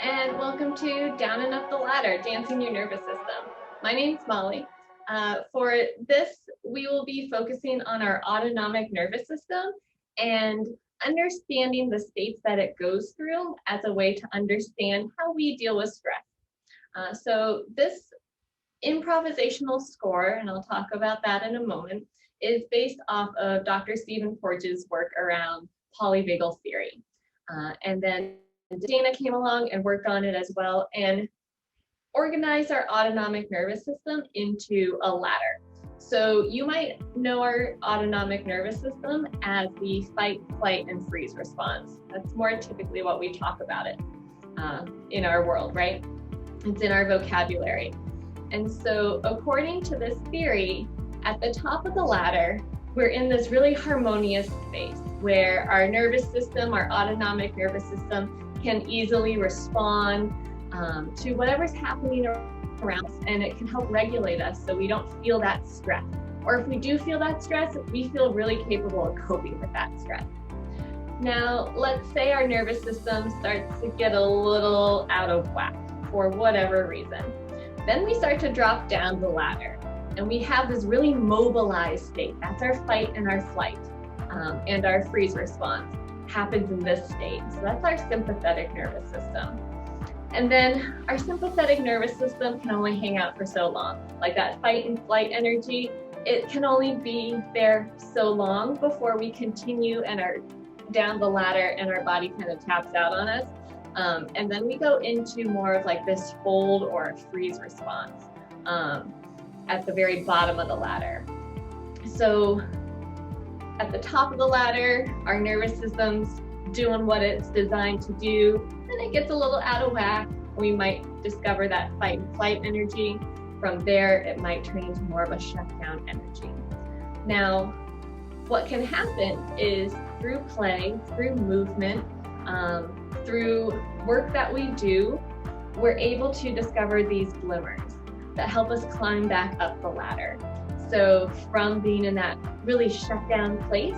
and welcome to Down and Up the Ladder, Dancing Your Nervous System. My name's Molly. For this, we will be focusing on our autonomic nervous system and understanding the states that it goes through as a way to understand how we deal with stress. So this improvisational score, and I'll talk about that in a moment, is based off of Dr. Stephen Porges' work around polyvagal theory. And then Dana came along and worked on it as well and organized our autonomic nervous system into a ladder. So you might know our autonomic nervous system as the fight, flight, and freeze response. That's more typically what we talk about it in our world, right? It's in our vocabulary. And so according to this theory, at the top of the ladder, we're in this really harmonious space where our nervous system, our autonomic nervous system, can easily respond to whatever's happening around us, and it can help regulate us so we don't feel that stress. Or if we do feel that stress, we feel really capable of coping with that stress. Now, let's say our nervous system starts to get a little out of whack for whatever reason. Then we start to drop down the ladder, and we have this really mobilized state. That's our fight and our flight, and our freeze response happens in this state. So that's our sympathetic nervous system. And then our sympathetic nervous system can only hang out for so long. Like that fight and flight energy, it can only be there so long before we continue and are down the ladder and our body kind of taps out on us. And then we go into more of like this hold or freeze response at the very bottom of the ladder. So at the top of the ladder, our nervous system's doing what it's designed to do, and it gets a little out of whack. We might discover that fight and flight energy. From there, it might turn into more of a shutdown energy. Now, what can happen is through play, through movement, through work that we do, we're able to discover these glimmers that help us climb back up the ladder. So from being in that really shut down place,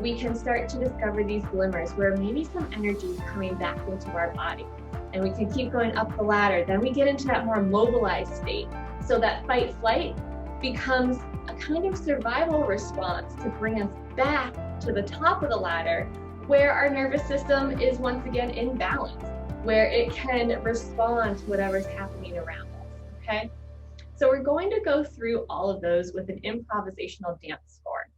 we can start to discover these glimmers where maybe some energy is coming back into our body, and we can keep going up the ladder. Then we get into that more mobilized state. So that fight flight becomes a kind of survival response to bring us back to the top of the ladder, where our nervous system is once again in balance, where it can respond to whatever's happening around us, okay? So we're going to go through all of those with an improvisational dance score.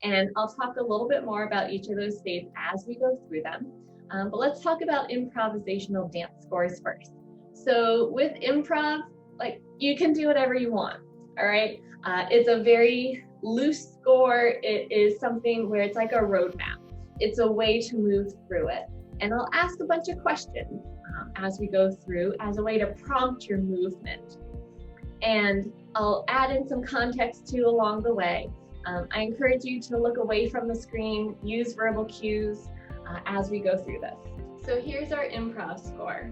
And I'll talk a little bit more about each of those states as we go through them. But let's talk about improvisational dance scores first. So with improv, like you can do whatever you want, all right? It's a very loose score. It is something where it's like a roadmap. It's a way to move through it. And I'll ask a bunch of questions as we go through as a way to prompt your movement. And I'll add in some context too along the way. I encourage you to look away from the screen, use verbal cues as we go through this. So here's our improv score.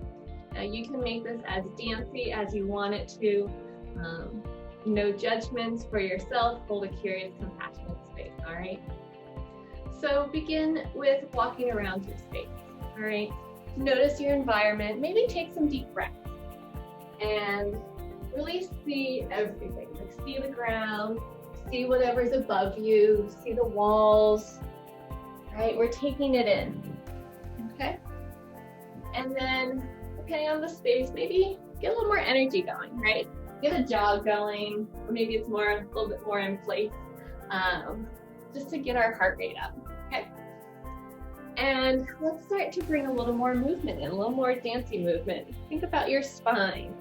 You can make this as dancey as you want it to. No judgments for yourself. Hold a curious, compassionate space, all right? So begin with walking around your space, all right? Notice your environment. Maybe take some deep breaths and really see everything. Like see the ground, see whatever's above you, see the walls, right? We're taking it in, okay? And then, depending on the space, maybe get a little more energy going, right? Get a jog going, or maybe it's a little bit more in place, just to get our heart rate up, okay? And let's start to bring a little more movement in, a little more dancey movement. Think about your spine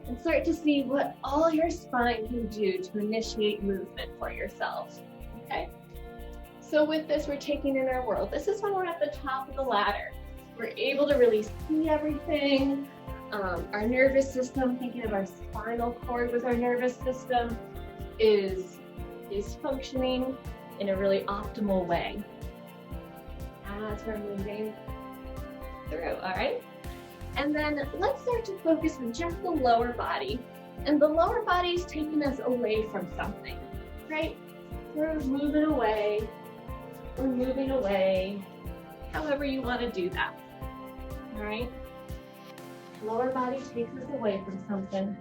and start to see what all your spine can do to initiate movement for yourself, okay? So with this, we're taking in our world. This is when we're at the top of the ladder. We're able to really see everything. Our nervous system, thinking of our spinal cord with our nervous system, is functioning in a really optimal way. As we're moving through, all right? And then let's start to focus on just the lower body. And the lower body is taking us away from something, right? We're moving away, however you want to do that, all right? Lower body takes us away from something.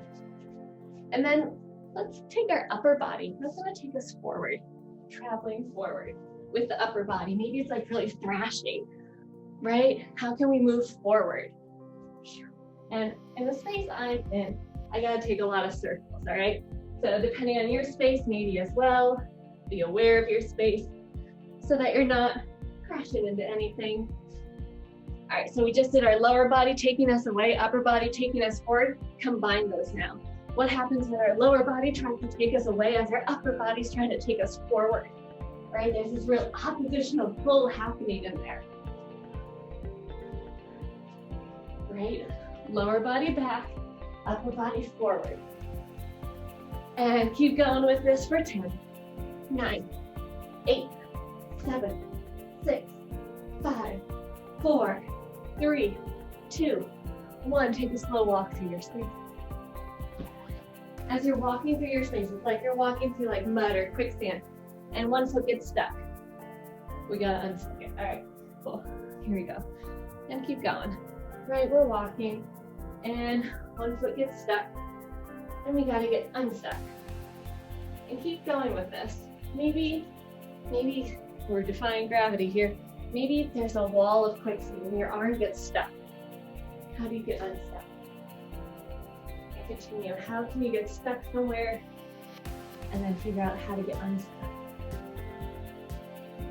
And then let's take our upper body. That's gonna take us forward, traveling forward with the upper body. Maybe it's like really thrashing, right? How can we move forward? And in the space I'm in, I gotta take a lot of circles, all right? So depending on your space, maybe as well, be aware of your space so that you're not crashing into anything. All right, so we just did our lower body taking us away, upper body taking us forward. Combine those now. What happens when our lower body tries to take us away as our upper body's trying to take us forward, right? There's this real oppositional pull happening in there, right? Lower body back, upper body forward. And keep going with this for 10, 9, 8, 7, 6, 5, 4, 3, 2, 1. Take a slow walk through your space. As you're walking through your space, it's like you're walking through like mud or quicksand, and one foot gets stuck. We gotta unstuck it. All right, cool. Here we go. And keep going. Right, we're walking, and one foot gets stuck, and we gotta get unstuck. And keep going with this. Maybe we're defying gravity here. Maybe there's a wall of quicksand and your arm gets stuck. How do you get unstuck? Continue. How can you get stuck somewhere and then figure out how to get unstuck?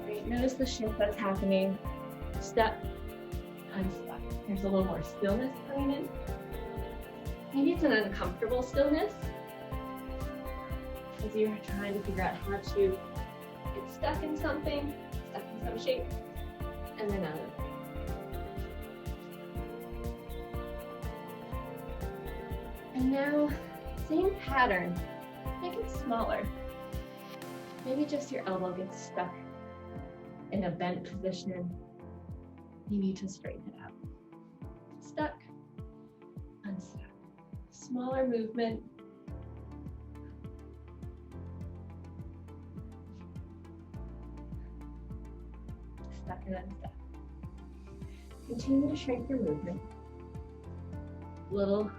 Right? Notice the shift that's happening. Stuck, unstuck. There's a little more stillness coming in. Maybe it's an uncomfortable stillness because you're trying to figure out how to get stuck in something, stuck in some shape, and then out of it. And now, same pattern, make it smaller. Maybe just your elbow gets stuck in a bent position. You need to straighten it out. Stuck, unstuck. Smaller movement. Stuck and unstuck. Continue to shrink your movement. Little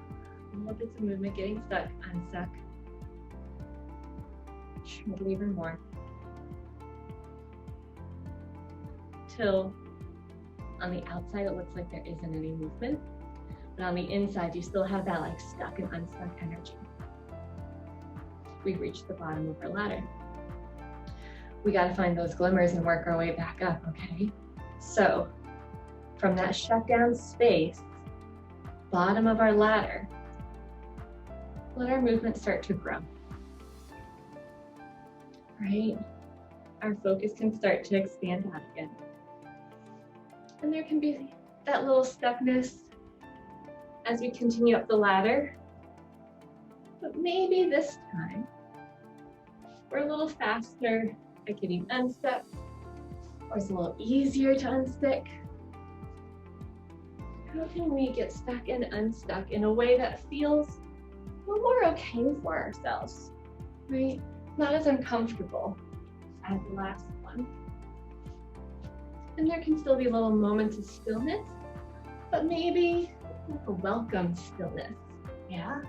bits of movement, getting stuck, unstuck. Shrink it even more. Till on the outside it looks like there isn't any movement, but on the inside you still have that like stuck and unstuck energy. We've reached the bottom of our ladder. We got to find those glimmers and work our way back up, okay? So from that shutdown space, bottom of our ladder, let our movement start to grow, right? Our focus can start to expand out again. And there can be that little stuckness as we continue up the ladder. But maybe this time, we're a little faster at getting unstuck, or it's a little easier to unstick. How can we get stuck and unstuck in a way that feels a little more okay for ourselves, right? Not as uncomfortable as the last one. And there can still be little moments of stillness, but maybe like a welcome stillness, yeah?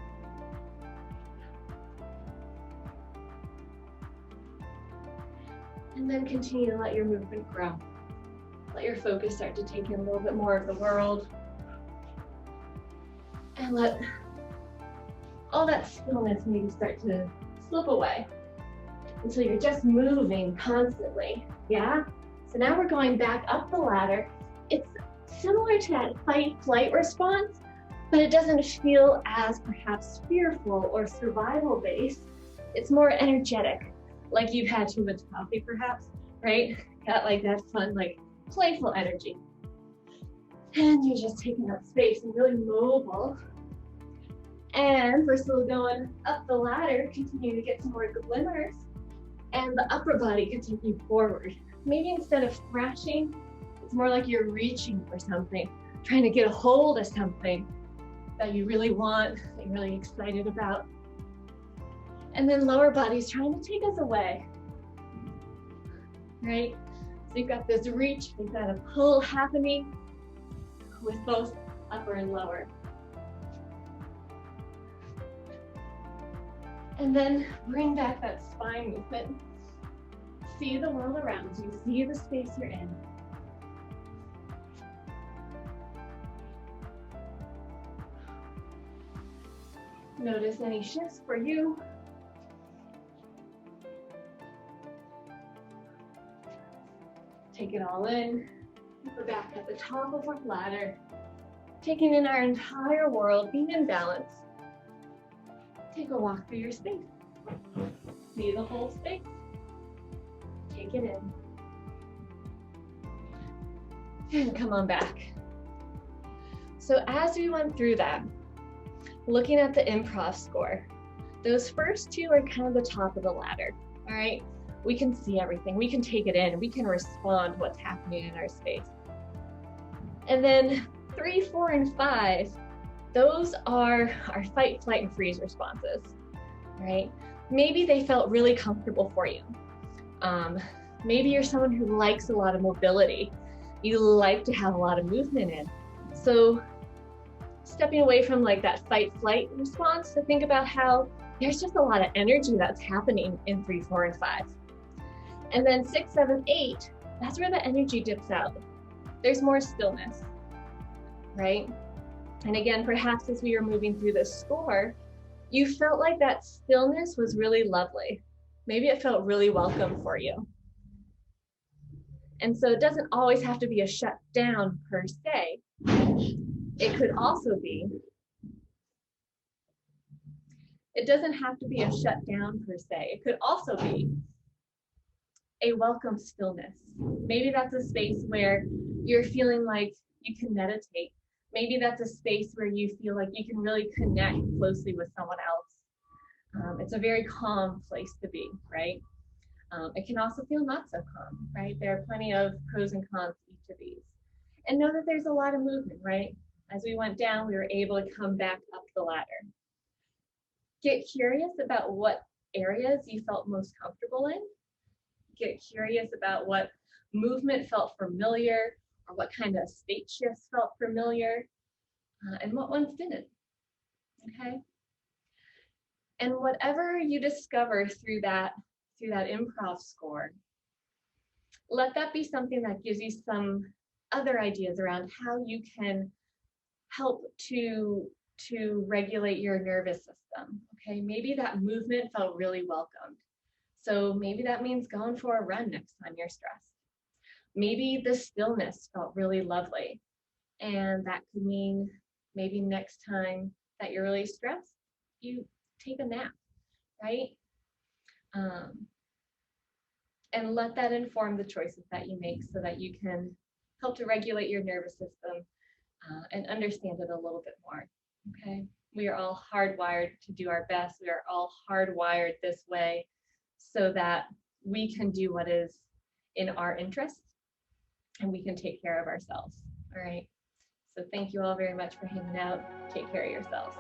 And then continue to let your movement grow. Let your focus start to take in a little bit more of the world. And let all that stillness maybe start to slip away until you're just moving constantly, yeah? So now we're going back up the ladder. It's similar to that fight-flight response, but it doesn't feel as perhaps fearful or survival-based. It's more energetic, like you've had too much coffee perhaps, right? Got like that fun, like playful energy. And you're just taking up space and really mobile. And we're still going up the ladder, continue to get some more glimmers, and the upper body can take you forward. Maybe instead of thrashing, it's more like you're reaching for something, trying to get a hold of something that you really want, that you're really excited about. And then lower body's trying to take us away, right? So you've got this reach, you've got a pull happening with both upper and lower. And then bring back that spine movement. See the world around you, see the space you're in. Notice any shifts for you. Take it all in. We're back at the top of our ladder. Taking in our entire world, being in balance. Take a walk through your space. See the whole space. Take it in. And come on back. So as we went through that, looking at the improv score, those first two are kind of the top of the ladder, all right? We can see everything, we can take it in, we can respond to what's happening in our space. And then 3, 4, and 5, those are our fight, flight, and freeze responses, right? Maybe they felt really comfortable for you. Maybe you're someone who likes a lot of mobility. You like to have a lot of movement in. So stepping away from like that fight, flight response to think about how there's just a lot of energy that's happening in 3, 4, and 5. And then 6, 7, 8, that's where the energy dips out. There's more stillness, right? And again, perhaps as we were moving through this score, you felt like that stillness was really lovely. Maybe it felt really welcome for you. And so it doesn't always have to be a shutdown per se. It could also be, it doesn't have to be a shutdown per se. It could also be a welcome stillness. Maybe that's a space where you're feeling like you can meditate. Maybe that's a space where you feel like you can really connect closely with someone else. It's a very calm place to be, right? It can also feel not so calm, right? There are plenty of pros and cons to each of these. And know that there's a lot of movement, right? As we went down, we were able to come back up the ladder. Get curious about what areas you felt most comfortable in. Get curious about what movement felt familiar, or what kind of state shifts felt familiar, and what ones didn't, okay? And whatever you discover through that improv score, let that be something that gives you some other ideas around how you can help to regulate your nervous system, okay? Maybe that movement felt really welcomed. So maybe that means going for a run next time you're stressed. Maybe the stillness felt really lovely. And that could mean maybe next time that you're really stressed, you take a nap, right? And let that inform the choices that you make so that you can help to regulate your nervous system and understand it a little bit more, okay? We are all hardwired to do our best. We are all hardwired this way so that we can do what is in our interest and we can take care of ourselves, all right? So thank you all very much for hanging out. Take care of yourselves.